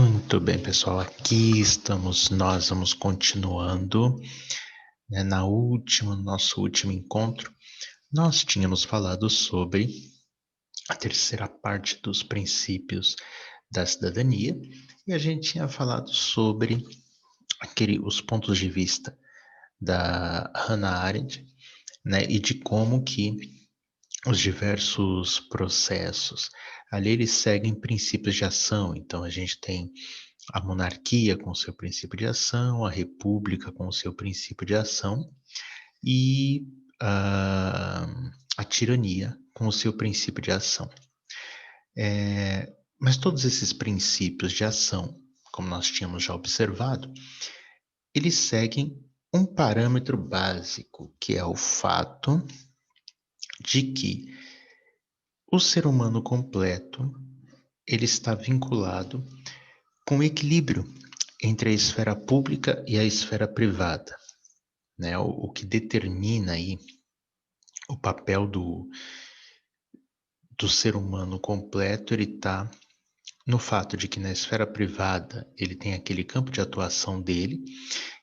Muito bem, pessoal. Aqui estamos. Nós vamos continuando, né, no nosso último encontro, nós tínhamos falado sobre a terceira parte dos princípios da cidadania e a gente tinha falado sobre os pontos de vista da Hannah Arendt, né, e de como que os diversos processos ali eles seguem princípios de ação. Então a gente tem a monarquia com o seu princípio de ação, a república com o seu princípio de ação e a, a tirania com o seu princípio de ação. Mas todos esses princípios de ação, como nós tínhamos já observado, eles seguem um parâmetro básico, que é o fato de que o ser humano completo ele está vinculado com o equilíbrio entre a esfera pública e a esfera privada, né? O que determina aí o papel do ser humano completo, ele está no fato de que na esfera privada ele tem aquele campo de atuação dele,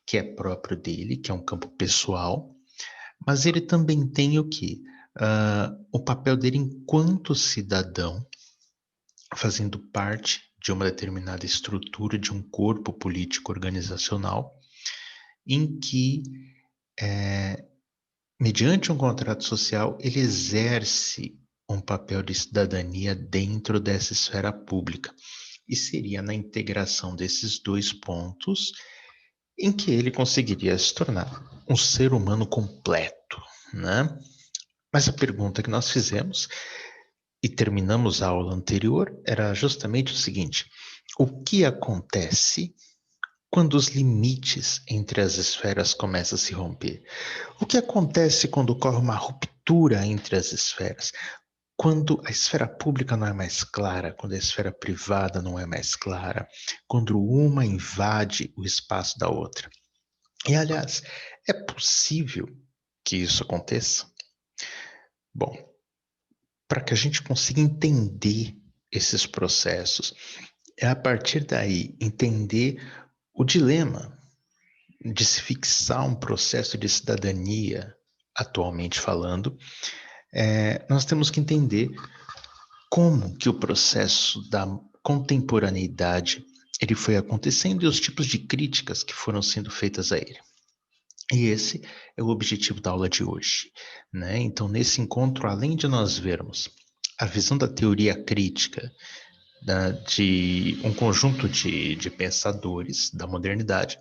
que é próprio dele, que é um campo pessoal, mas ele também tem o quê? O papel dele enquanto cidadão, fazendo parte de uma determinada estrutura, de um corpo político organizacional, em que mediante um contrato social, ele exerce um papel de cidadania dentro dessa esfera pública. E seria na integração desses dois pontos em que ele conseguiria se tornar um ser humano completo, né? Mas a pergunta que nós fizemos e terminamos a aula anterior era justamente o seguinte: o que acontece quando os limites entre as esferas começam a se romper? O que acontece quando ocorre uma ruptura entre as esferas? Quando a esfera pública não é mais clara, quando a esfera privada não é mais clara, quando uma invade o espaço da outra. E, aliás, é possível que isso aconteça? Bom, para que a gente consiga entender esses processos, é a partir daí entender o dilema de se fixar um processo de cidadania, atualmente falando, nós temos que entender como que o processo da contemporaneidade ele foi acontecendo e os tipos de críticas que foram sendo feitas a ele. E esse é o objetivo da aula de hoje, né? Então, nesse encontro, além de nós vermos a visão da teoria crítica, de um conjunto de pensadores da modernidade,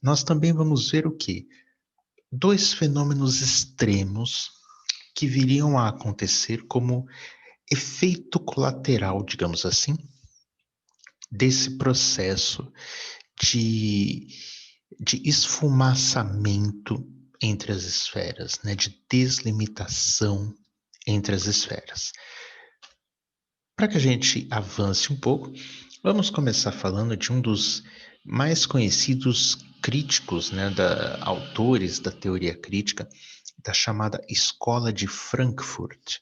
nós também vamos ver o quê? Dois fenômenos extremos que viriam a acontecer como efeito colateral, digamos assim, desse processo de, de esfumaçamento entre as esferas, né, de deslimitação entre as esferas. Para que a gente avance um pouco, vamos começar falando de um dos mais conhecidos críticos, né, autores da teoria crítica, da chamada Escola de Frankfurt,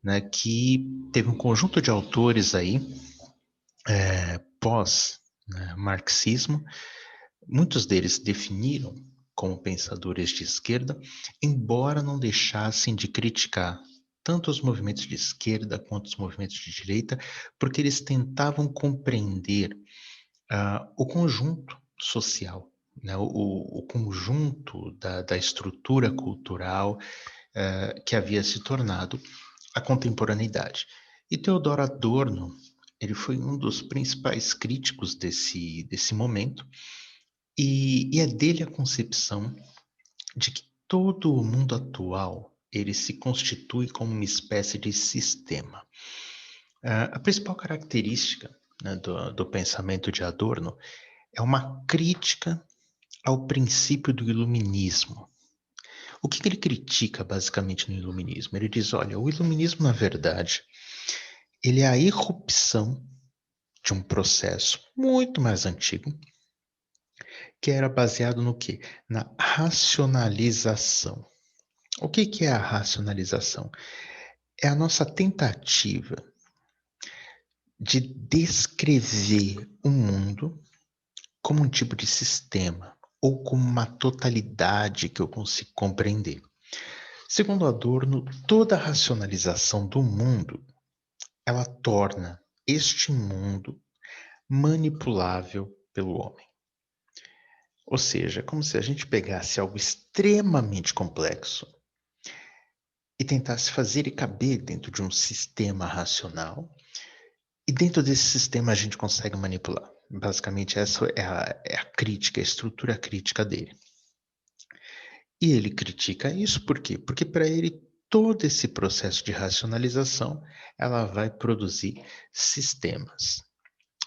né, que teve um conjunto de autores aí, pós, né, marxismo. Muitos deles definiram como pensadores de esquerda, embora não deixassem de criticar tanto os movimentos de esquerda quanto os movimentos de direita, porque eles tentavam compreender o conjunto social, né, o conjunto da estrutura cultural que havia se tornado a contemporaneidade. E Theodor Adorno, ele foi um dos principais críticos desse momento, e é dele a concepção de que todo o mundo atual ele se constitui como uma espécie de sistema. A principal característica, né, do pensamento de Adorno é uma crítica ao princípio do iluminismo. O que ele critica basicamente no iluminismo? Ele diz, olha, o iluminismo, na verdade, ele é a irrupção de um processo muito mais antigo, que era baseado no quê? Na racionalização. O que é a racionalização? É a nossa tentativa de descrever o mundo como um tipo de sistema ou como uma totalidade que eu consigo compreender. Segundo Adorno, toda racionalização do mundo, ela torna este mundo manipulável pelo homem. Ou seja, é como se a gente pegasse algo extremamente complexo e tentasse fazer ele caber dentro de um sistema racional, e dentro desse sistema a gente consegue manipular. Basicamente, essa é a crítica, a estrutura crítica dele. E ele critica isso por quê? Porque para ele todo esse processo de racionalização, ela vai produzir sistemas,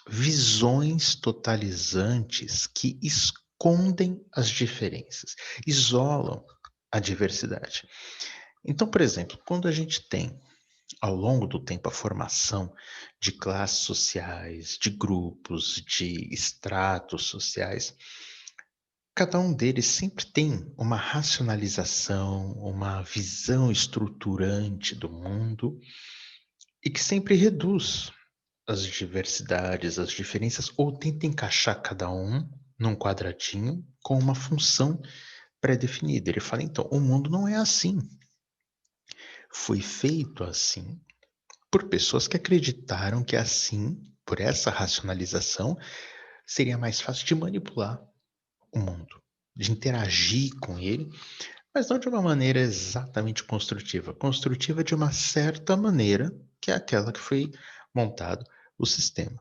visões totalizantes que escondem as diferenças, isolam a diversidade. Então, por exemplo, quando a gente tem ao longo do tempo a formação de classes sociais, de grupos, de estratos sociais, cada um deles sempre tem uma racionalização, uma visão estruturante do mundo e que sempre reduz as diversidades, as diferenças, ou tenta encaixar cada um num quadradinho com uma função pré-definida. Ele fala, então, o mundo não é assim. Foi feito assim por pessoas que acreditaram que assim, por essa racionalização, seria mais fácil de manipular o mundo, de interagir com ele, mas não de uma maneira exatamente construtiva. Construtiva de uma certa maneira, que é aquela que foi montado o sistema.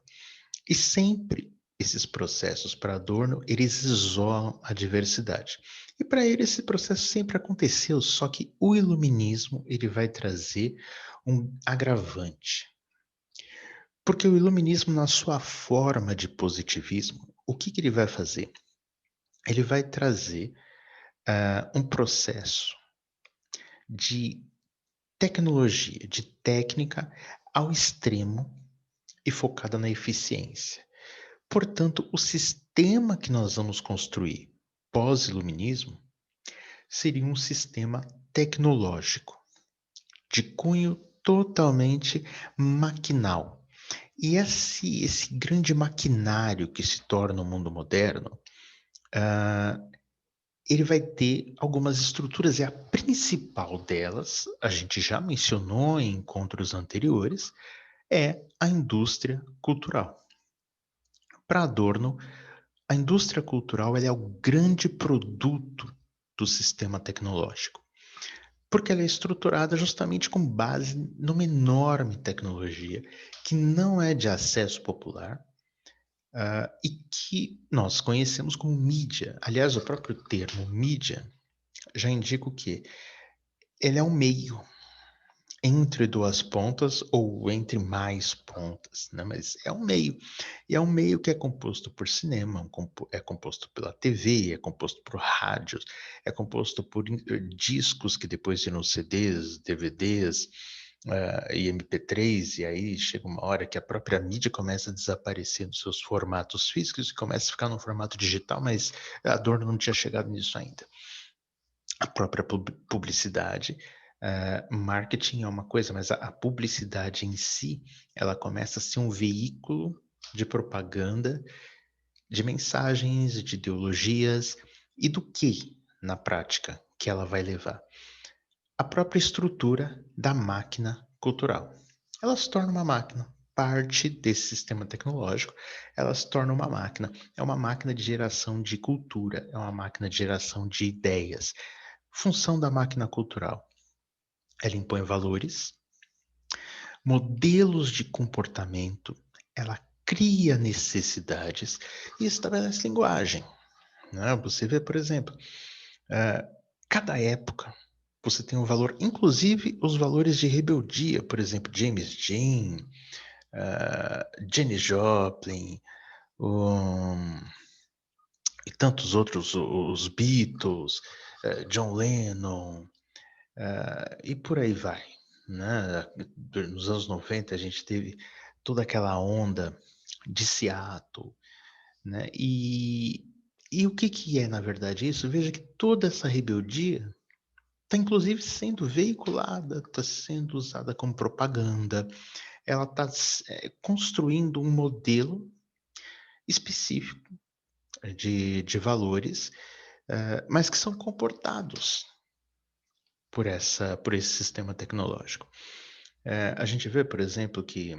E sempre esses processos para Adorno, eles isolam a diversidade. E para ele esse processo sempre aconteceu, só que o iluminismo ele vai trazer um agravante. Porque o iluminismo, na sua forma de positivismo, o que ele vai fazer? Ele vai trazer um processo de tecnologia, de técnica ao extremo e focada na eficiência. Portanto, o sistema que nós vamos construir pós-iluminismo seria um sistema tecnológico, de cunho totalmente maquinal. E esse grande maquinário que se torna o mundo moderno, ele vai ter algumas estruturas, e a principal delas, a gente já mencionou em encontros anteriores, é a indústria cultural. Para Adorno, a indústria cultural ela é o grande produto do sistema tecnológico, porque ela é estruturada justamente com base numa enorme tecnologia que não é de acesso popular, e que nós conhecemos como mídia. Aliás, o próprio termo mídia já indica o quê? Ele é um meio entre duas pontas ou entre mais pontas, né? Mas é um meio. E é um meio que é composto por cinema, é composto pela TV, é composto por rádios, é composto por discos que depois viram CDs, DVDs, e MP3, e aí chega uma hora que a própria mídia começa a desaparecer dos seus formatos físicos e começa a ficar no formato digital, mas a dor não tinha chegado nisso ainda. A própria publicidade, marketing é uma coisa, mas a publicidade em si, ela começa a ser um veículo de propaganda, de mensagens, de ideologias e do que, na prática, que ela vai levar? A própria estrutura da máquina cultural. Ela se torna uma máquina, parte desse sistema tecnológico, ela se torna uma máquina. É uma máquina de geração de cultura, é uma máquina de geração de ideias. Função da máquina cultural: ela impõe valores, modelos de comportamento, ela cria necessidades e estabelece linguagem, né? Você vê, por exemplo, eh, cada época você tem um valor, inclusive os valores de rebeldia, por exemplo, James Dean, Janis Joplin, um, e tantos outros, os Beatles, John Lennon, e por aí vai, né? Nos anos 90 a gente teve toda aquela onda de Seattle, né? E o que que é, na verdade, isso? Veja que toda essa rebeldia está inclusive sendo veiculada, está sendo usada como propaganda, ela está construindo um modelo específico de valores, mas que são comportados por esse sistema tecnológico. A gente vê, por exemplo, que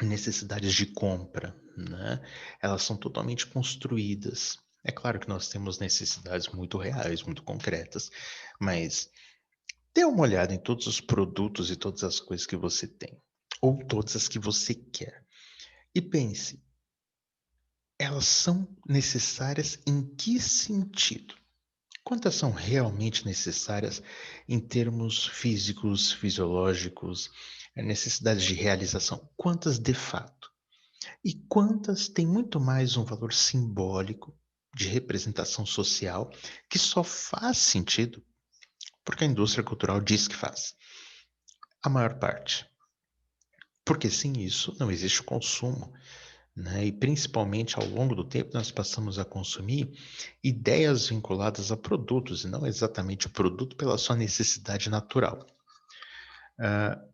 necessidades de compra, né, elas são totalmente construídas. É claro que nós temos necessidades muito reais, muito concretas, mas dê uma olhada em todos os produtos e todas as coisas que você tem, ou todas as que você quer, e pense, elas são necessárias em que sentido? Quantas são realmente necessárias em termos físicos, fisiológicos, necessidades de realização? Quantas de fato? E quantas têm muito mais um valor simbólico de representação social que só faz sentido porque a indústria cultural diz que faz? A maior parte. Porque sem isso não existe consumo, né? E principalmente ao longo do tempo nós passamos a consumir ideias vinculadas a produtos e não exatamente o produto pela sua necessidade natural.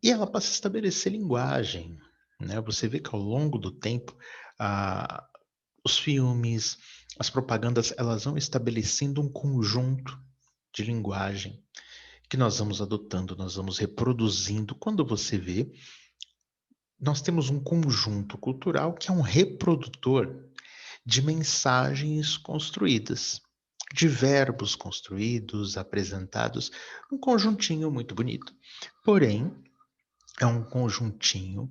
E ela passa a estabelecer linguagem, né? Você vê que ao longo do tempo os filmes, as propagandas, elas vão estabelecendo um conjunto de linguagem que nós vamos adotando, nós vamos reproduzindo. Quando você vê, nós temos um conjunto cultural que é um reprodutor de mensagens construídas, de verbos construídos, apresentados, um conjuntinho muito bonito. Porém, é um conjuntinho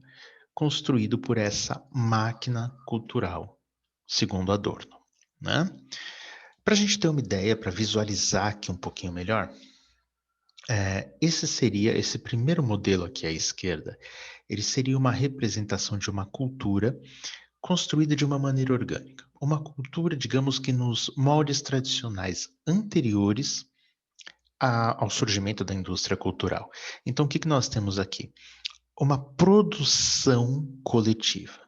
construído por essa máquina cultural, segundo Adorno, né? Para a gente ter uma ideia, para visualizar aqui um pouquinho melhor, esse primeiro modelo aqui à esquerda, ele seria uma representação de uma cultura construída de uma maneira orgânica. Uma cultura, digamos que nos moldes tradicionais anteriores ao surgimento da indústria cultural. Então, o que nós temos aqui? Uma produção coletiva.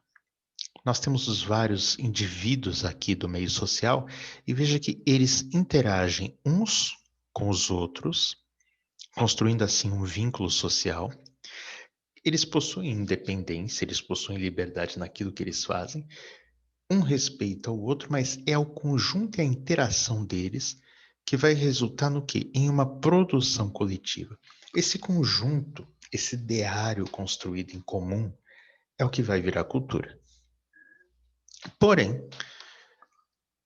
Nós temos os vários indivíduos aqui do meio social e veja que eles interagem uns com os outros, construindo assim um vínculo social. Eles possuem independência, eles possuem liberdade naquilo que eles fazem. Um respeita o outro, mas é o conjunto e a interação deles que vai resultar no quê? Em uma produção coletiva. Esse conjunto, esse ideário construído em comum, é o que vai virar cultura. Porém,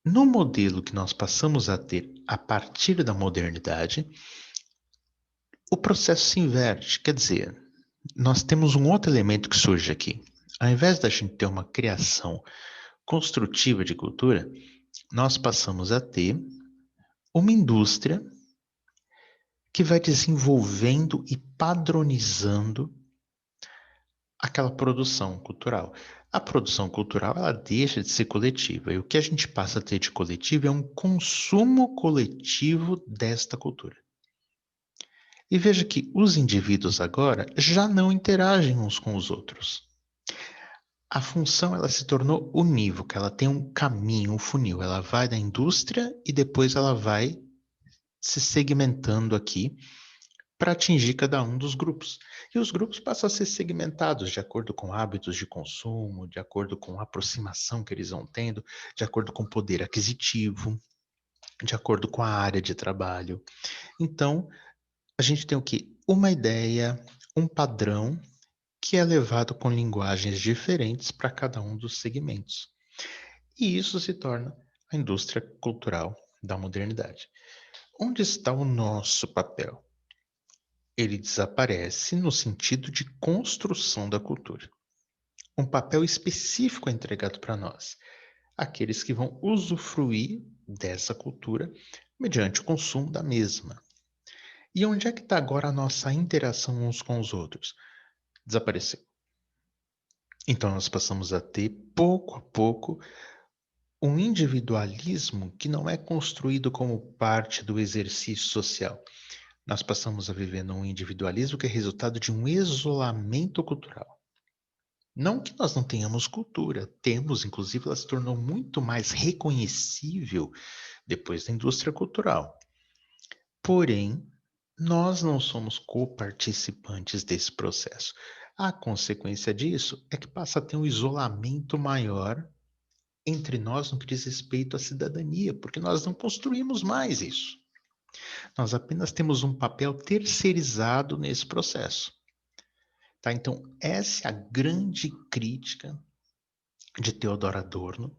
no modelo que nós passamos a ter a partir da modernidade, o processo se inverte. Quer dizer, nós temos um outro elemento que surge aqui. Ao invés da gente ter uma criação construtiva de cultura, nós passamos a ter uma indústria que vai desenvolvendo e padronizando aquela produção cultural. A produção cultural, ela deixa de ser coletiva, e o que a gente passa a ter de coletivo é um consumo coletivo desta cultura. E veja que os indivíduos agora já não interagem uns com os outros. A função, ela se tornou unívoca, ela tem um caminho, um funil, ela vai da indústria e depois ela vai se segmentando aqui para atingir cada um dos grupos. E os grupos passam a ser segmentados de acordo com hábitos de consumo, de acordo com a aproximação que eles vão tendo, de acordo com o poder aquisitivo, de acordo com a área de trabalho. Então, a gente tem o quê? Uma ideia, um padrão que é levado com linguagens diferentes para cada um dos segmentos. E isso se torna a indústria cultural da modernidade. Onde está o nosso papel? Ele desaparece no sentido de construção da cultura. Um papel específico é entregado para nós, aqueles que vão usufruir dessa cultura mediante o consumo da mesma. E onde é que está agora a nossa interação uns com os outros? Desapareceu. Então nós passamos a ter, pouco a pouco, um individualismo que não é construído como parte do exercício social. Nós passamos a viver num individualismo que é resultado de um isolamento cultural. Não que nós não tenhamos cultura, temos, inclusive ela se tornou muito mais reconhecível depois da indústria cultural. Porém, nós não somos coparticipantes desse processo. A consequência disso é que passa a ter um isolamento maior entre nós no que diz respeito à cidadania, porque nós não construímos mais isso. Nós apenas temos um papel terceirizado nesse processo. Tá? Então, essa é a grande crítica de Theodor Adorno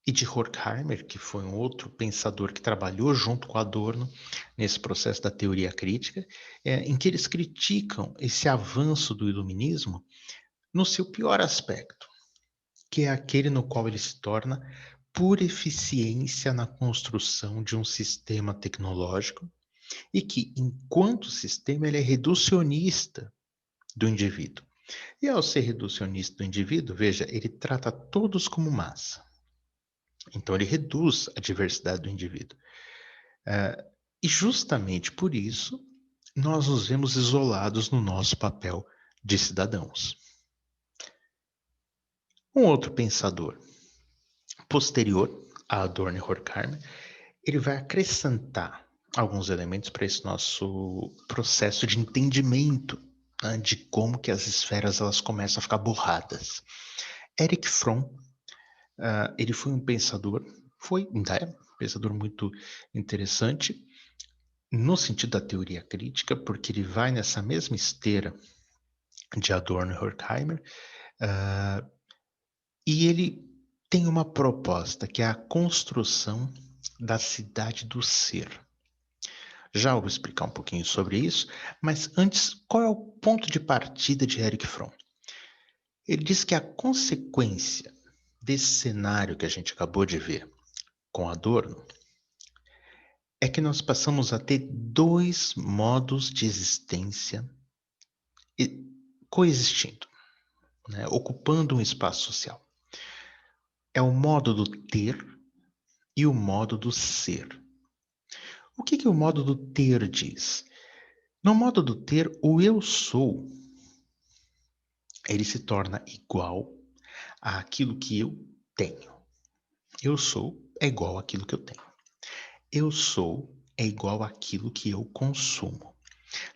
e de Horkheimer, que foi um outro pensador que trabalhou junto com Adorno nesse processo da teoria crítica, em que eles criticam esse avanço do iluminismo no seu pior aspecto, que é aquele no qual ele se torna por eficiência na construção de um sistema tecnológico e que, enquanto sistema, ele é reducionista do indivíduo. E ao ser reducionista do indivíduo, veja, ele trata todos como massa. Então ele reduz a diversidade do indivíduo. E justamente por isso, nós nos vemos isolados no nosso papel de cidadãos. Um outro pensador posterior a Adorno e Horkheimer, ele vai acrescentar alguns elementos para esse nosso processo de entendimento, né, de como que as esferas elas começam a ficar borradas. Erich Fromm, ele foi um pensador, ainda é um pensador muito interessante, no sentido da teoria crítica, porque ele vai nessa mesma esteira de Adorno e Horkheimer, e ele tem uma proposta que é a construção da cidade do ser. Já vou explicar um pouquinho sobre isso, mas antes, qual é o ponto de partida de Erich Fromm? Ele diz que a consequência desse cenário que a gente acabou de ver com Adorno é que nós passamos a ter dois modos de existência coexistindo, né, ocupando um espaço social. É o modo do ter e o modo do ser. O que o modo do ter diz? No modo do ter, o eu sou, ele se torna igual àquilo que eu tenho. Eu sou é igual àquilo que eu tenho. Eu sou é igual àquilo que eu consumo.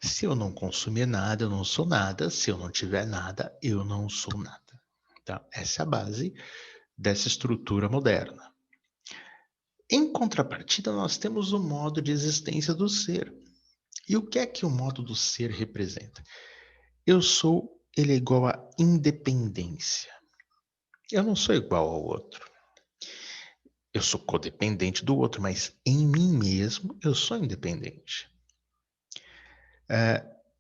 Se eu não consumir nada, eu não sou nada. Se eu não tiver nada, eu não sou nada. Tá? Essa é a base dessa estrutura moderna. Em contrapartida, nós temos o modo de existência do ser. E o que é que o modo do ser representa? Eu sou, ele é igual à independência. Eu não sou igual ao outro. Eu sou codependente do outro, mas em mim mesmo eu sou independente.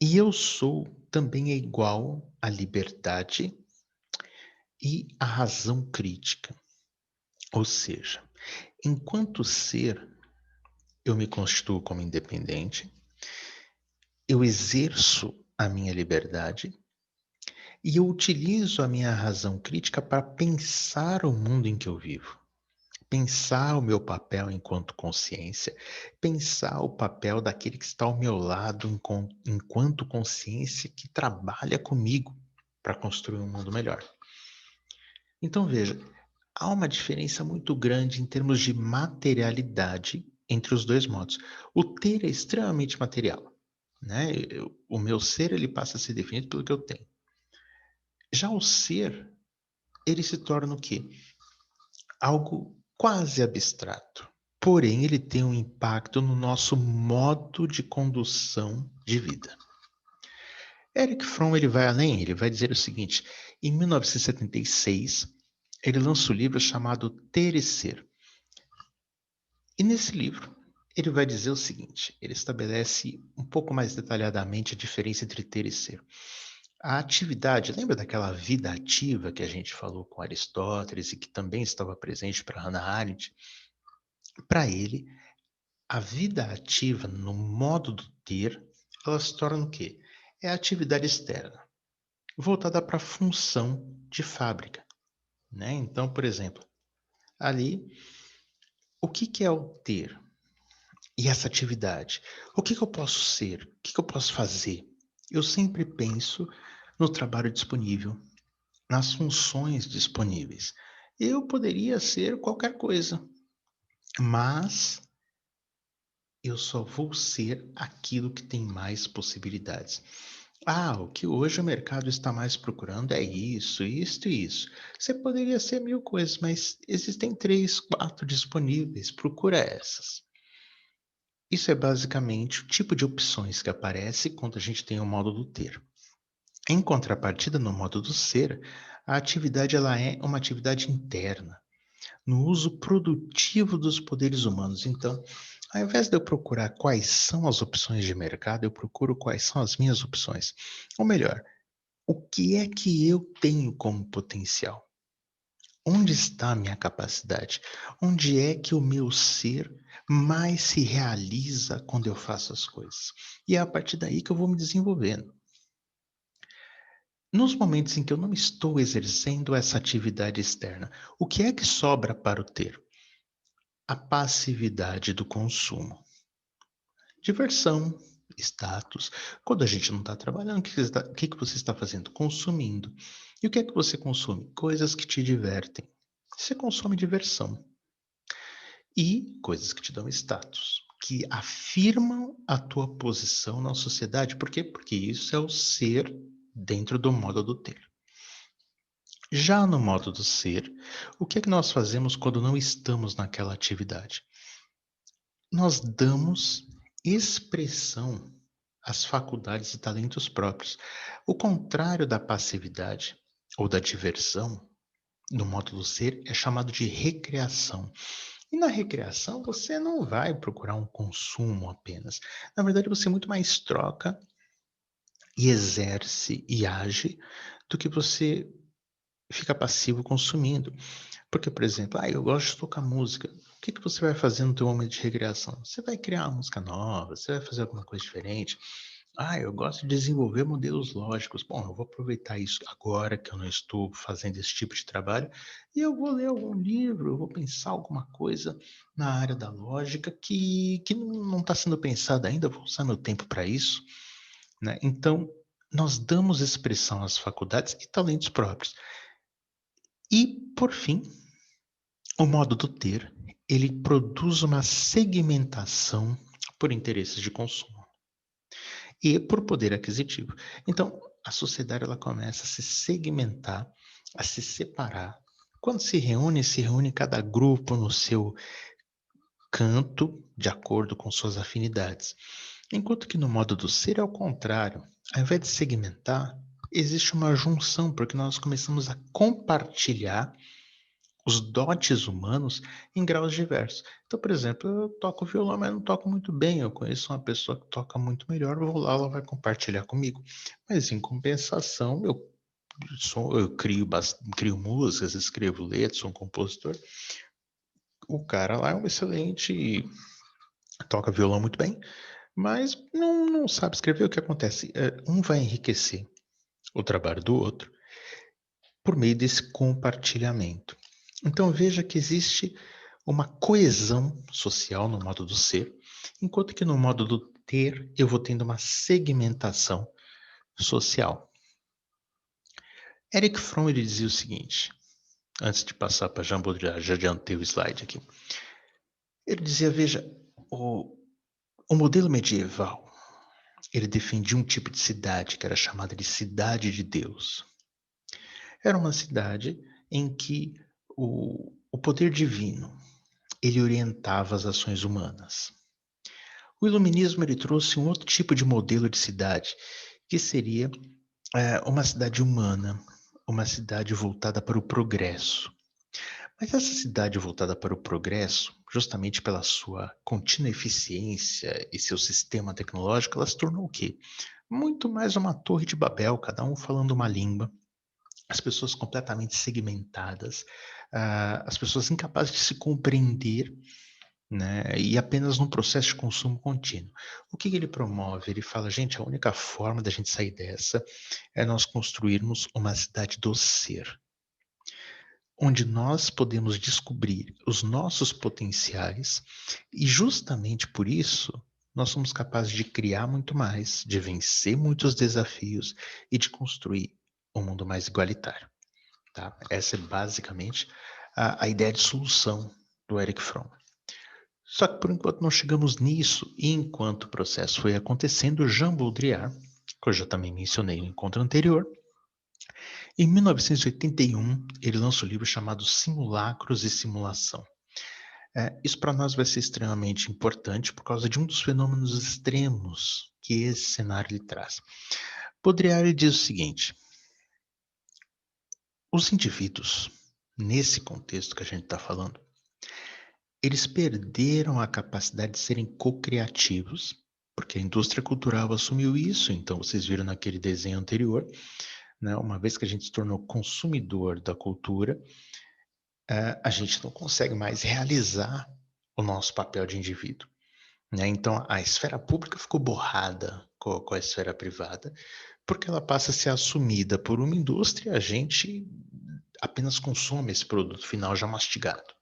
E eu sou também é igual à liberdade e à razão crítica. Ou seja, enquanto ser, eu me constituo como independente, eu exerço a minha liberdade e eu utilizo a minha razão crítica para pensar o mundo em que eu vivo. Pensar o meu papel enquanto consciência, pensar o papel daquele que está ao meu lado enquanto consciência que trabalha comigo para construir um mundo melhor. Então veja, há uma diferença muito grande em termos de materialidade entre os dois modos. O ter é extremamente material, né? O meu ser ele passa a ser definido pelo que eu tenho. Já o ser, ele se torna o quê? Algo quase abstrato. Porém, ele tem um impacto no nosso modo de condução de vida. Erich Fromm ele vai além, ele vai dizer o seguinte: em 1976, ele lança o livro chamado Ter e Ser. E nesse livro, ele vai dizer o seguinte: ele estabelece um pouco mais detalhadamente a diferença entre ter e ser. A atividade, lembra daquela vida ativa que a gente falou com Aristóteles e que também estava presente para Hannah Arendt? Para ele, a vida ativa, no modo do ter, ela se torna o quê? É a atividade externa, voltada para a função de fábrica. Né? Então, por exemplo, ali, o que é o ter? E essa atividade? O que eu posso ser? O que eu posso fazer? Eu sempre penso no trabalho disponível, nas funções disponíveis. Eu poderia ser qualquer coisa, mas eu só vou ser aquilo que tem mais possibilidades. Ah, o que hoje o mercado está mais procurando é isso, isto e isso. Você poderia ser mil coisas, mas existem três, quatro disponíveis. Procura essas. Isso é basicamente o tipo de opções que aparece quando a gente tem o modo do ter. Em contrapartida, no modo do ser, a atividade ela é uma atividade interna, no uso produtivo dos poderes humanos. Então, ao invés de eu procurar quais são as opções de mercado, eu procuro quais são as minhas opções. Ou melhor, o que é que eu tenho como potencial? Onde está a minha capacidade? Onde é que o meu ser mais se realiza quando eu faço as coisas? E é a partir daí que eu vou me desenvolvendo. Nos momentos em que eu não estou exercendo essa atividade externa, o que é que sobra para o ter? A passividade do consumo. Diversão, status. Quando a gente não está trabalhando, o que que você está fazendo? Consumindo. E o que é que você consome? Coisas que te divertem. Você consome diversão. E coisas que te dão status, que afirmam a tua posição na sociedade. Por quê? Porque isso é o ser dentro do modo do ter. Já no modo do ser, o que é que nós fazemos quando não estamos naquela atividade? Nós damos expressão às faculdades e talentos próprios. O contrário da passividade ou da diversão, no modo do ser, é chamado de recreação. E na recreação, você não vai procurar um consumo apenas. Na verdade, você muito mais troca e exerce e age do que você fica passivo consumindo. Porque, por exemplo, eu gosto de tocar música. O que que você vai fazer no teu momento de recreação? Você vai criar uma música nova, você vai fazer alguma coisa diferente. Eu gosto de desenvolver modelos lógicos. Bom, eu vou aproveitar isso agora que eu não estou fazendo esse tipo de trabalho e eu vou ler algum livro, eu vou pensar alguma coisa na área da lógica que não está sendo pensada ainda, eu vou usar meu tempo para isso, né? Então, nós damos expressão às faculdades e talentos próprios. E, por fim, o modo do ter, ele produz uma segmentação por interesses de consumo e por poder aquisitivo. Então, a sociedade ela começa a se segmentar, a se separar. Quando se reúne cada grupo no seu canto, de acordo com suas afinidades. Enquanto que no modo do ser é o contrário. Ao invés de segmentar, existe uma junção, porque nós começamos a compartilhar os dotes humanos em graus diversos. Então, por exemplo, eu toco violão, mas não toco muito bem. Eu conheço uma pessoa que toca muito melhor, eu vou lá, ela vai compartilhar comigo. Mas em compensação, eu crio músicas, escrevo letras, sou um compositor. O cara lá é um excelente, toca violão muito bem, mas não sabe escrever. O que acontece? Um vai enriquecer o trabalho do outro por meio desse compartilhamento. Então veja que existe uma coesão social no modo do ser, enquanto que no modo do ter eu vou tendo uma segmentação social. Eric Fromm ele dizia o seguinte, antes de passar para Jean Baudrillard, já adiantei o slide aqui. Ele dizia, veja, o modelo medieval, ele defendia um tipo de cidade que era chamada de cidade de Deus. Era uma cidade em que o poder divino ele orientava as ações humanas. O iluminismo ele trouxe um outro tipo de modelo de cidade, que seria uma cidade humana, uma cidade voltada para o progresso. Mas essa cidade voltada para o progresso, justamente pela sua contínua eficiência e seu sistema tecnológico, ela se tornou o quê? Muito mais uma torre de Babel, cada um falando uma língua, as pessoas completamente segmentadas, as pessoas incapazes de se compreender, né, e apenas num processo de consumo contínuo. O que ele promove? Ele fala, gente, a única forma da gente sair dessa é nós construirmos uma cidade do ser, onde nós podemos descobrir os nossos potenciais e justamente por isso nós somos capazes de criar muito mais, de vencer muitos desafios e de construir um mundo mais igualitário. Tá? Essa é basicamente a ideia de solução do Eric Fromm. Só que por enquanto não chegamos nisso, e enquanto o processo foi acontecendo, Jean Baudrillard que eu já também mencionei no encontro anterior. Em 1981, ele lança um livro chamado Simulacros e Simulação. Isso para nós vai ser extremamente importante por causa de um dos fenômenos extremos que esse cenário lhe traz. Baudrillard diz o seguinte: os indivíduos, nesse contexto que a gente está falando, eles perderam a capacidade de serem co-criativos, porque a indústria cultural assumiu isso. Então, vocês viram naquele desenho anterior, né, uma vez que a gente se tornou consumidor da cultura, a gente não consegue mais realizar o nosso papel de indivíduo, né? Então, a esfera pública ficou borrada com a esfera privada, porque ela passa a ser assumida por uma indústria, a gente apenas consome esse produto final já mastigado.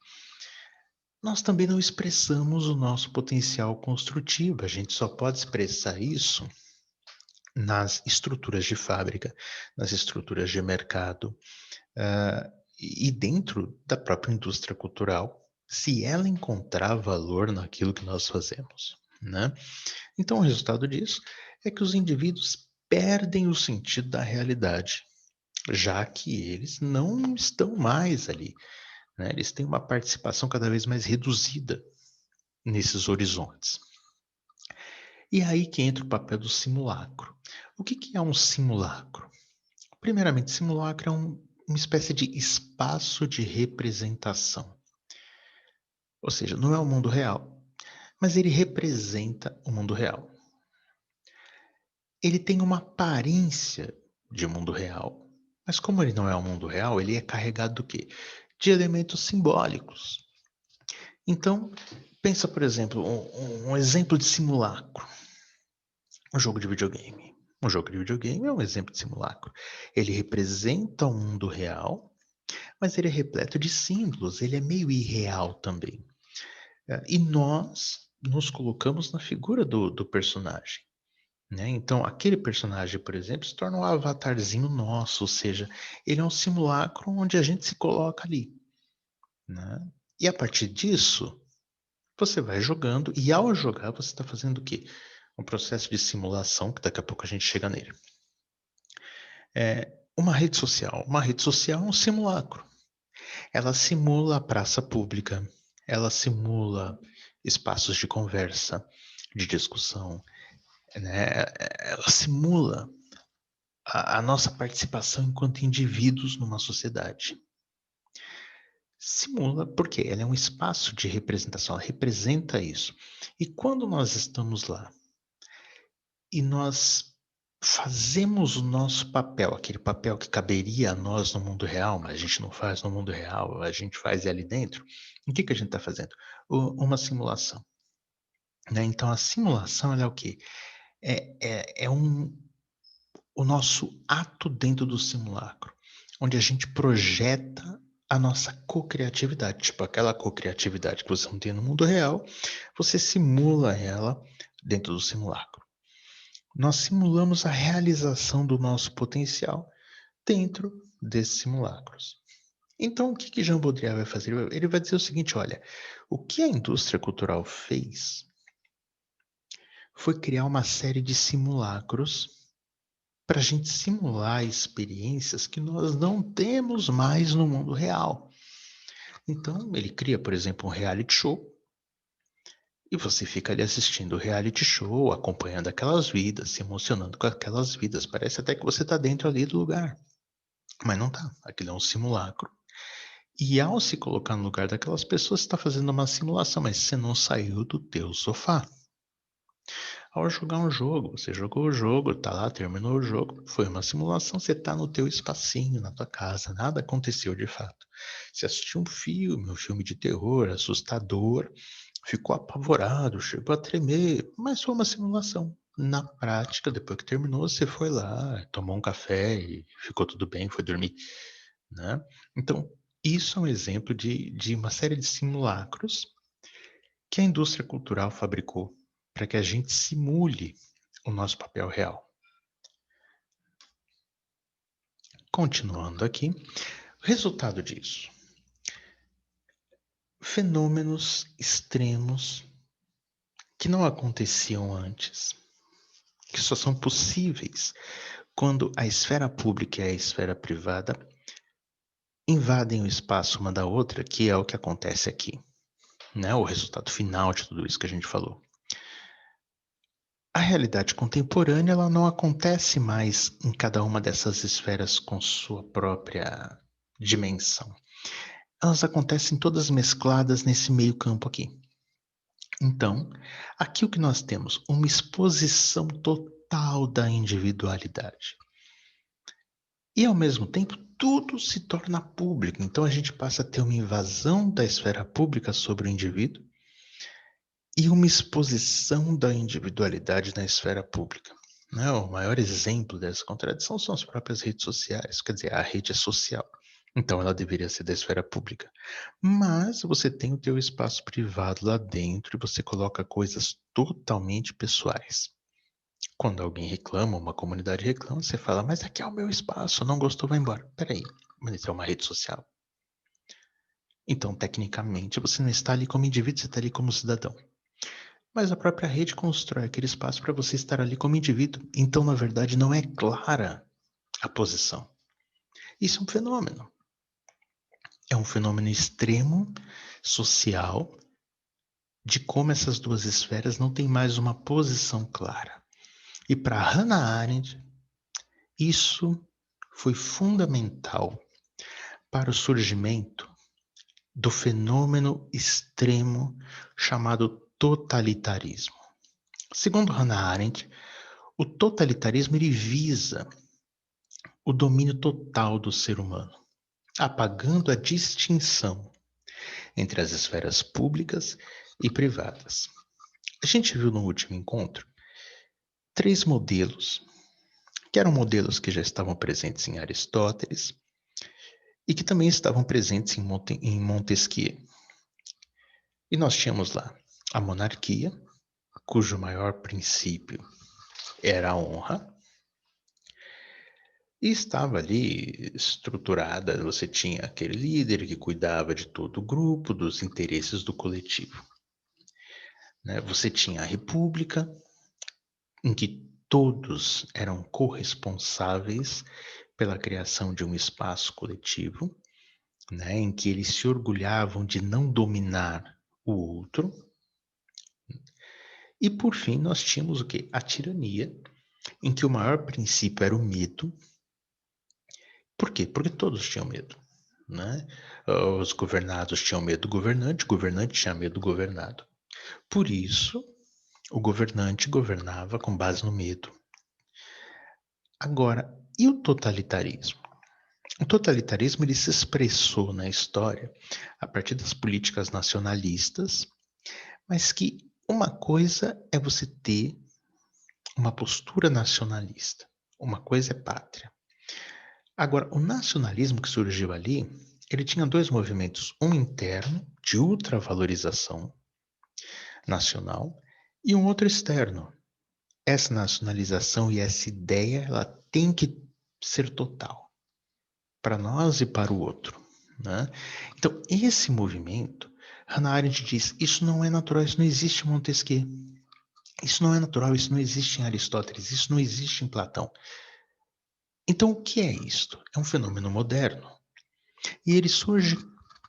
Nós também não expressamos o nosso potencial construtivo, a gente só pode expressar isso nas estruturas de fábrica, nas estruturas de mercado, e dentro da própria indústria cultural, se ela encontrar valor naquilo que nós fazemos, né? Então, o resultado disso é que os indivíduos perdem o sentido da realidade, já que eles não estão mais ali, né? Eles têm uma participação cada vez mais reduzida nesses horizontes. E aí que entra o papel do simulacro. O que é um simulacro? Primeiramente, simulacro é uma espécie de espaço de representação. Ou seja, não é o mundo real, mas ele representa o mundo real. Ele tem uma aparência de mundo real, mas como ele não é o mundo real, ele é carregado do quê? De elementos simbólicos. Então, pensa, por exemplo, um exemplo de simulacro. Um jogo de videogame. Um jogo de videogame é um exemplo de simulacro. Ele representa o mundo real, mas ele é repleto de símbolos, ele é meio irreal também. E nós nos colocamos na figura do personagem, né? Então, aquele personagem, por exemplo, se torna um avatarzinho nosso, ou seja, ele é um simulacro onde a gente se coloca ali, né? E a partir disso, você vai jogando, e ao jogar, você está fazendo o quê? Um processo de simulação, que daqui a pouco a gente chega nele. Uma rede social. Uma rede social é um simulacro. Ela simula a praça pública, ela simula espaços de conversa, de discussão, né? Ela simula a nossa participação enquanto indivíduos numa sociedade. Simula porque ela é um espaço de representação, ela representa isso. E quando nós estamos lá e nós fazemos o nosso papel, aquele papel que caberia a nós no mundo real, mas a gente não faz no mundo real, a gente faz ali dentro, o que a gente está fazendo? Uma simulação. Né? Então, a simulação ela é o quê? O nosso ato dentro do simulacro, onde a gente projeta a nossa co-criatividade. Tipo, aquela co-criatividade que você não tem no mundo real, você simula ela dentro do simulacro. Nós simulamos a realização do nosso potencial dentro desses simulacros. Então, o que Jean Baudrillard vai fazer? Ele vai dizer o seguinte: olha, o que a indústria cultural fez foi criar uma série de simulacros para a gente simular experiências que nós não temos mais no mundo real. Então, ele cria, por exemplo, um reality show e você fica ali assistindo o reality show, acompanhando aquelas vidas, se emocionando com aquelas vidas. Parece até que você está dentro ali do lugar, mas não está. Aquilo é um simulacro. E ao se colocar no lugar daquelas pessoas, você está fazendo uma simulação, mas você não saiu do teu sofá. Ao jogar um jogo, você jogou o jogo, tá lá, terminou o jogo, foi uma simulação, você tá no teu espacinho, na tua casa, nada aconteceu de fato. Você assistiu um filme de terror, assustador, ficou apavorado, chegou a tremer, mas foi uma simulação. Na prática, depois que terminou, você foi lá, tomou um café e ficou tudo bem, foi dormir, né? Então, isso é um exemplo de uma série de simulacros que a indústria cultural fabricou para que a gente simule o nosso papel real. Continuando aqui, o resultado disso: fenômenos extremos que não aconteciam antes. que só são possíveis quando a esfera pública e a esfera privada invadem o espaço uma da outra, que é o que acontece aqui, né? O resultado final de tudo isso que a gente falou. A realidade contemporânea ela não acontece mais em cada uma dessas esferas com sua própria dimensão. Elas acontecem todas mescladas nesse meio campo aqui. Então, aqui o que nós temos? Uma exposição total da individualidade. E, ao mesmo tempo, tudo se torna público. Então, a gente passa a ter uma invasão da esfera pública sobre o indivíduo e uma exposição da individualidade na esfera pública. Né? O maior exemplo dessa contradição são as próprias redes sociais. Quer dizer, a rede é social. Então, ela deveria ser da esfera pública. Mas você tem o teu espaço privado lá dentro e você coloca coisas totalmente pessoais. Quando alguém reclama, uma comunidade reclama, você fala, mas aqui é o meu espaço, não gostou, vai embora. Peraí, mas isso é uma rede social. Então, tecnicamente, você não está ali como indivíduo, você está ali como cidadão. Mas a própria rede constrói aquele espaço para você estar ali como indivíduo. Então, na verdade, não é clara a posição. Isso é um fenômeno. É um fenômeno extremo, social, de como essas duas esferas não têm mais uma posição clara. E para Hannah Arendt, isso foi fundamental para o surgimento do fenômeno extremo chamado totalitarismo. Segundo Hannah Arendt, o totalitarismo ele visa o domínio total do ser humano, apagando a distinção entre as esferas públicas e privadas. A gente viu no último encontro 3 modelos, que eram modelos que já estavam presentes em Aristóteles e que também estavam presentes em Montesquieu. E nós tínhamos lá a monarquia, cujo maior princípio era a honra, e estava ali estruturada, você tinha aquele líder que cuidava de todo o grupo, dos interesses do coletivo. Né? Você tinha a república, em que todos eram corresponsáveis pela criação de um espaço coletivo, né? Em que eles se orgulhavam de não dominar o outro. E por fim, nós tínhamos o quê? A tirania, em que o maior princípio era o medo. Por quê? Porque todos tinham medo. Né? Os governados tinham medo do governante, o governante tinha medo do governado. Por isso, o governante governava com base no medo. Agora, e o totalitarismo? O totalitarismo ele se expressou na história a partir das políticas nacionalistas, mas que uma coisa é você ter uma postura nacionalista, uma coisa é pátria. Agora, o nacionalismo que surgiu ali, ele tinha 2 movimentos, um interno, de ultravalorização nacional, e um outro externo. Essa nacionalização e essa ideia, ela tem que ser total, para nós e para o outro. Né? Então, esse movimento, Hannah Arendt diz, isso não é natural, isso não existe em Montesquieu. Isso não é natural, isso não existe em Aristóteles, isso não existe em Platão. Então, o que é isto? É um fenômeno moderno. E ele surge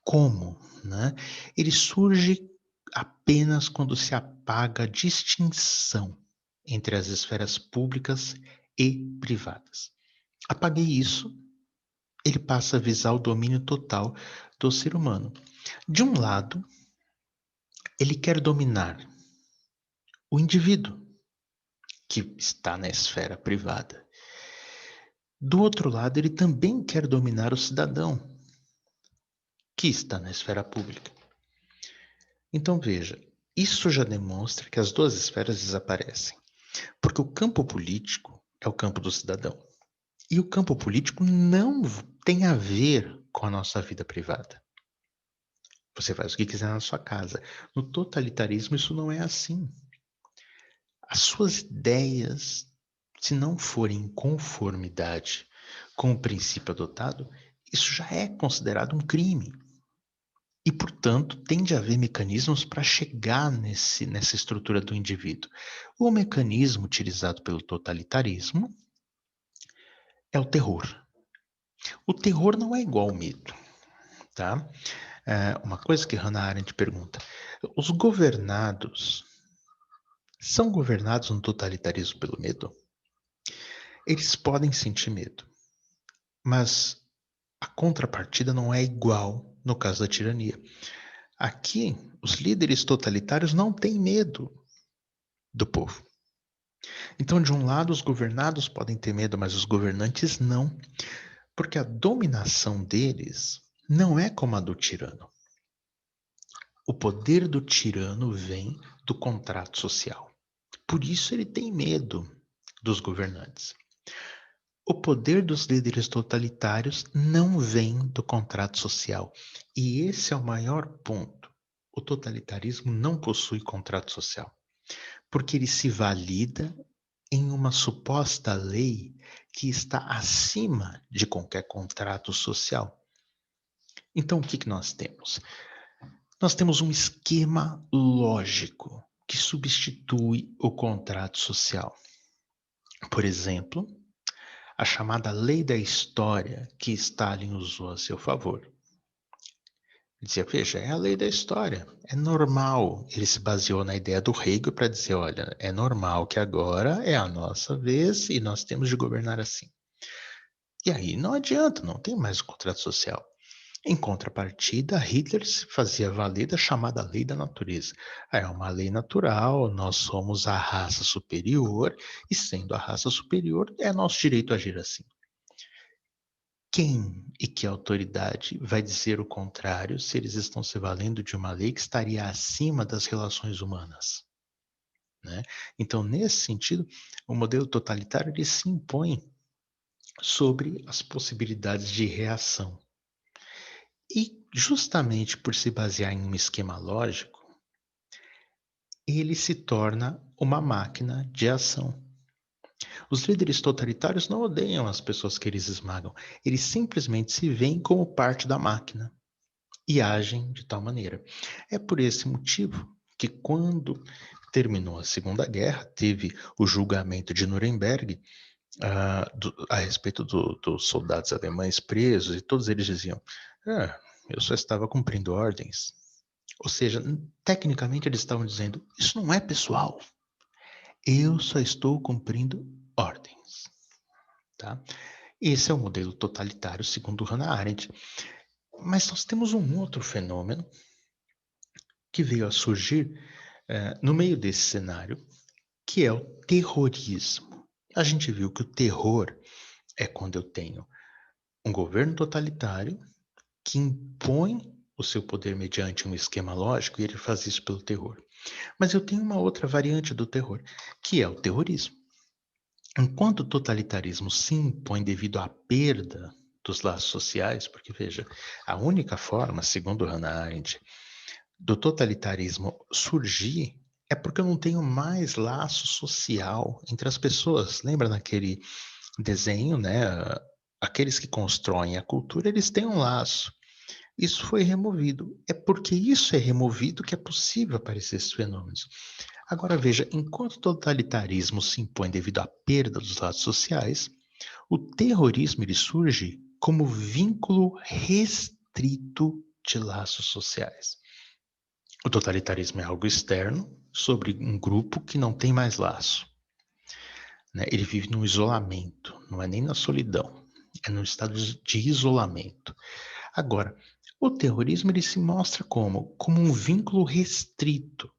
como? Né? Ele surge apenas quando se apaga a distinção entre as esferas públicas e privadas. Apaguei isso, ele passa a visar o domínio total do ser humano. De um lado, ele quer dominar o indivíduo, que está na esfera privada. Do outro lado, ele também quer dominar o cidadão, que está na esfera pública. Então veja, isso já demonstra que as duas esferas desaparecem, porque o campo político é o campo do cidadão. E o campo político não tem a ver com a nossa vida privada. Você faz o que quiser na sua casa. No totalitarismo, isso não é assim. As suas ideias, se não forem em conformidade com o princípio adotado, isso já é considerado um crime. E, portanto, tende a haver mecanismos para chegar nessa estrutura do indivíduo. O mecanismo utilizado pelo totalitarismo é o terror. O terror não é igual ao medo, tá? Uma coisa que Hannah Arendt pergunta: os governados são governados no totalitarismo pelo medo? Eles podem sentir medo, mas a contrapartida não é igual no caso da tirania. Aqui, os líderes totalitários não têm medo do povo. Então, de um lado, os governados podem ter medo, mas os governantes não, porque a dominação deles não é como a do tirano. O poder do tirano vem do contrato social. Por isso ele tem medo dos governantes. O poder dos líderes totalitários não vem do contrato social. E esse é o maior ponto. O totalitarismo não possui contrato social, porque ele se valida em uma suposta lei que está acima de qualquer contrato social. Então, o que nós temos? Nós temos um esquema lógico que substitui o contrato social. Por exemplo, a chamada lei da história que Stalin usou a seu favor. Ele dizia, veja, é a lei da história, é normal. Ele se baseou na ideia do Hegel para dizer, olha, é normal que agora é a nossa vez e nós temos de governar assim. E aí não adianta, não tem mais o contrato social. Em contrapartida, Hitler se fazia valer da chamada lei da natureza. É uma lei natural, nós somos a raça superior, e sendo a raça superior, é nosso direito agir assim. Quem e que autoridade vai dizer o contrário se eles estão se valendo de uma lei que estaria acima das relações humanas? Né? Então, nesse sentido, o modelo totalitário ele se impõe sobre as possibilidades de reação. E justamente por se basear em um esquema lógico, ele se torna uma máquina de ação. Os líderes totalitários não odeiam as pessoas que eles esmagam, eles simplesmente se veem como parte da máquina e agem de tal maneira. É por esse motivo que quando terminou a Segunda Guerra, teve o julgamento de Nuremberg a respeito dos soldados alemães presos, e todos eles diziam, eu só estava cumprindo ordens. Ou seja, tecnicamente eles estavam dizendo, isso não é pessoal, eu só estou cumprindo ordens. Tá? Esse é o modelo totalitário segundo Hannah Arendt. Mas nós temos um outro fenômeno que veio a surgir no meio desse cenário, que é o terrorismo. A gente viu que o terror é quando eu tenho um governo totalitário que impõe o seu poder mediante um esquema lógico e ele faz isso pelo terror. Mas eu tenho uma outra variante do terror, que é o terrorismo. Enquanto o totalitarismo se impõe devido à perda dos laços sociais, porque veja, a única forma, segundo Hannah Arendt, do totalitarismo surgir é porque eu não tenho mais laço social entre as pessoas. Lembra naquele desenho, né? Aqueles que constroem a cultura, eles têm um laço. Isso foi removido. É porque isso é removido que é possível aparecer esses fenômenos. Agora veja, enquanto o totalitarismo se impõe devido à perda dos laços sociais, o terrorismo ele surge como vínculo restrito de laços sociais. O totalitarismo é algo externo sobre um grupo que não tem mais laço. Né? Ele vive no isolamento, não é nem na solidão, é no estado de isolamento. Agora, o terrorismo ele se mostra como um vínculo restrito.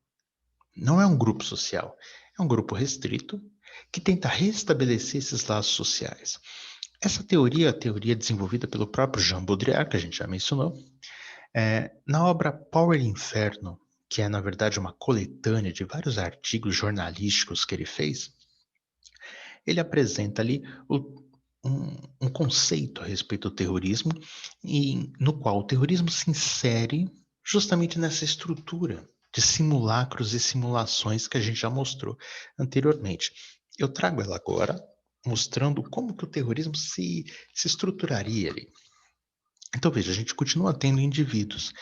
Não é um grupo social, é um grupo restrito que tenta restabelecer esses laços sociais. Essa teoria é a teoria desenvolvida pelo próprio Jean Baudrillard, que a gente já mencionou, na obra Power e Inferno, que é, na verdade, uma coletânea de vários artigos jornalísticos que ele fez, ele apresenta ali um conceito a respeito do terrorismo, no qual o terrorismo se insere justamente nessa estrutura de simulacros e simulações que a gente já mostrou anteriormente. Eu trago ela agora, mostrando como que o terrorismo se estruturaria ali. Então veja, a gente continua tendo indivíduos.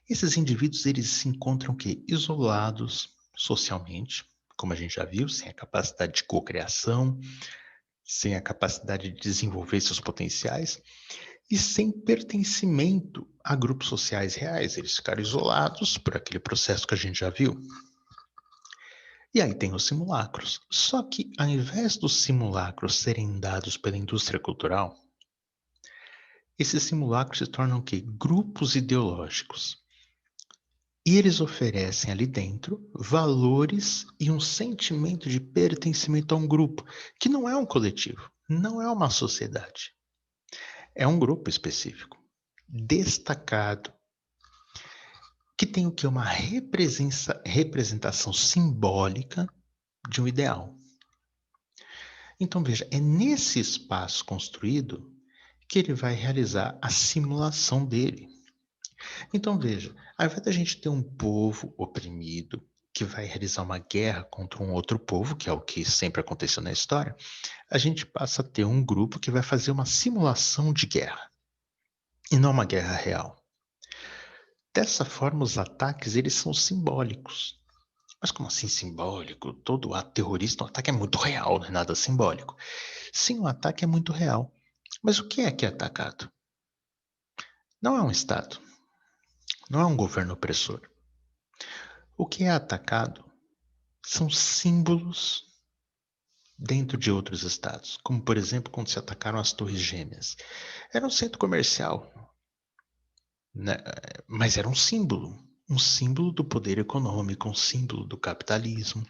Esses indivíduos, eles se encontram o quê? Isolados socialmente, como a gente já viu, sem a capacidade de cocriação, sem a capacidade de desenvolver seus potenciais e sem pertencimento a grupos sociais reais. Eles ficaram isolados por aquele processo que a gente já viu. E aí tem os simulacros. Só que ao invés dos simulacros serem dados pela indústria cultural, esses simulacros se tornam o quê? Grupos ideológicos. E eles oferecem ali dentro valores e um sentimento de pertencimento a um grupo, que não é um coletivo, não é uma sociedade. É um grupo específico, destacado, que tem o que? Uma representação simbólica de um ideal. Então veja, é nesse espaço construído que ele vai realizar a simulação dele. Então veja, ao invés da gente ter um povo oprimido que vai realizar uma guerra contra um outro povo, que é o que sempre aconteceu na história, a gente passa a ter um grupo que vai fazer uma simulação de guerra, e não uma guerra real. Dessa forma, os ataques eles são simbólicos. Mas como assim simbólico? Todo ato terrorista, um ataque é muito real, não é nada simbólico. Sim, o ataque é muito real. Mas o que é atacado? Não é um Estado, não é um governo opressor. O que é atacado são símbolos dentro de outros estados, como por exemplo quando se atacaram as Torres Gêmeas. Era um centro comercial, né? Mas era um símbolo do poder econômico, um símbolo do capitalismo.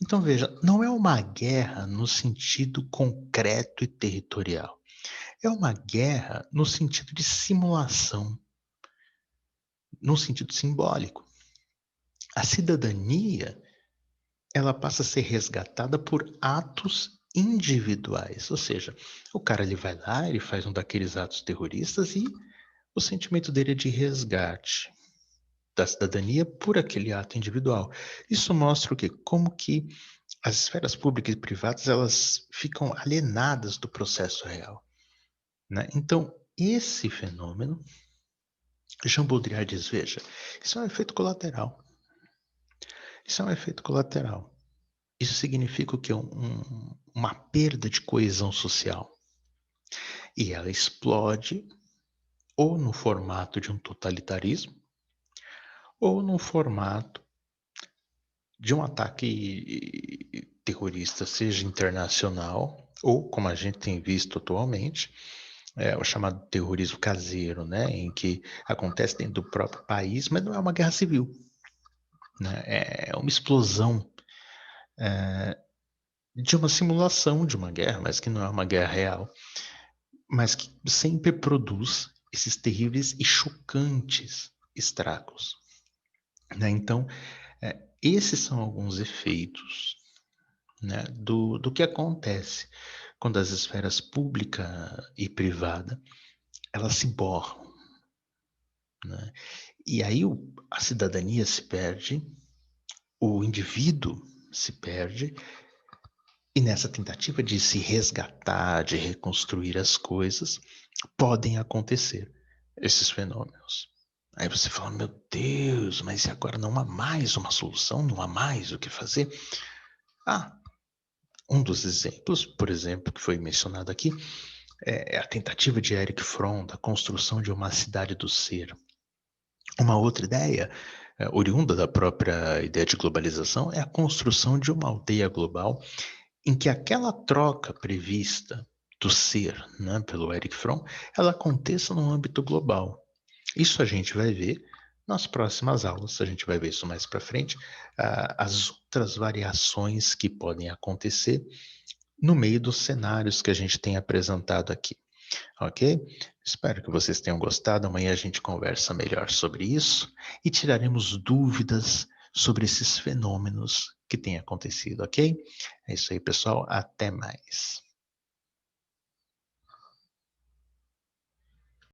Então veja, não é uma guerra no sentido concreto e territorial. É uma guerra no sentido de simulação, no sentido simbólico. A cidadania, ela passa a ser resgatada por atos individuais, ou seja, o cara ele vai lá, ele faz um daqueles atos terroristas e o sentimento dele é de resgate da cidadania por aquele ato individual. Isso mostra o quê? Como que as esferas públicas e privadas elas ficam alienadas do processo real, né? Então, esse fenômeno, Jean Baudrillard diz, veja, isso é um efeito colateral. Isso é um efeito colateral. Isso significa o quê? Uma perda de coesão social. E ela explode ou no formato de um totalitarismo, ou no formato de um ataque terrorista, seja internacional, ou como a gente tem visto atualmente, o chamado terrorismo caseiro, né, em que acontece dentro do próprio país, mas não é uma guerra civil, né, é uma explosão de uma simulação de uma guerra, mas que não é uma guerra real, mas que sempre produz esses terríveis e chocantes estragos, né? Então, esses são alguns efeitos, né, do que acontece quando as esferas pública e privada elas se borram, né? E aí a cidadania se perde, o indivíduo se perde, e nessa tentativa de se resgatar, de reconstruir as coisas, podem acontecer esses fenômenos. Aí você fala, meu Deus, mas e agora não há mais uma solução, não há mais o que fazer? Ah, um dos exemplos, por exemplo, que foi mencionado aqui, é a tentativa de Erich Fromm da construção de uma cidade do ser. Uma outra ideia, oriunda da própria ideia de globalização, é a construção de uma aldeia global em que aquela troca prevista do ser, né, pelo Erich Fromm, ela aconteça no âmbito global. Isso a gente vai ver nas próximas aulas, a gente vai ver isso mais para frente, as outras variações que podem acontecer no meio dos cenários que a gente tem apresentado aqui, ok? Espero que vocês tenham gostado. Amanhã a gente conversa melhor sobre isso e tiraremos dúvidas sobre esses fenômenos que têm acontecido, ok? É isso aí, pessoal. Até mais.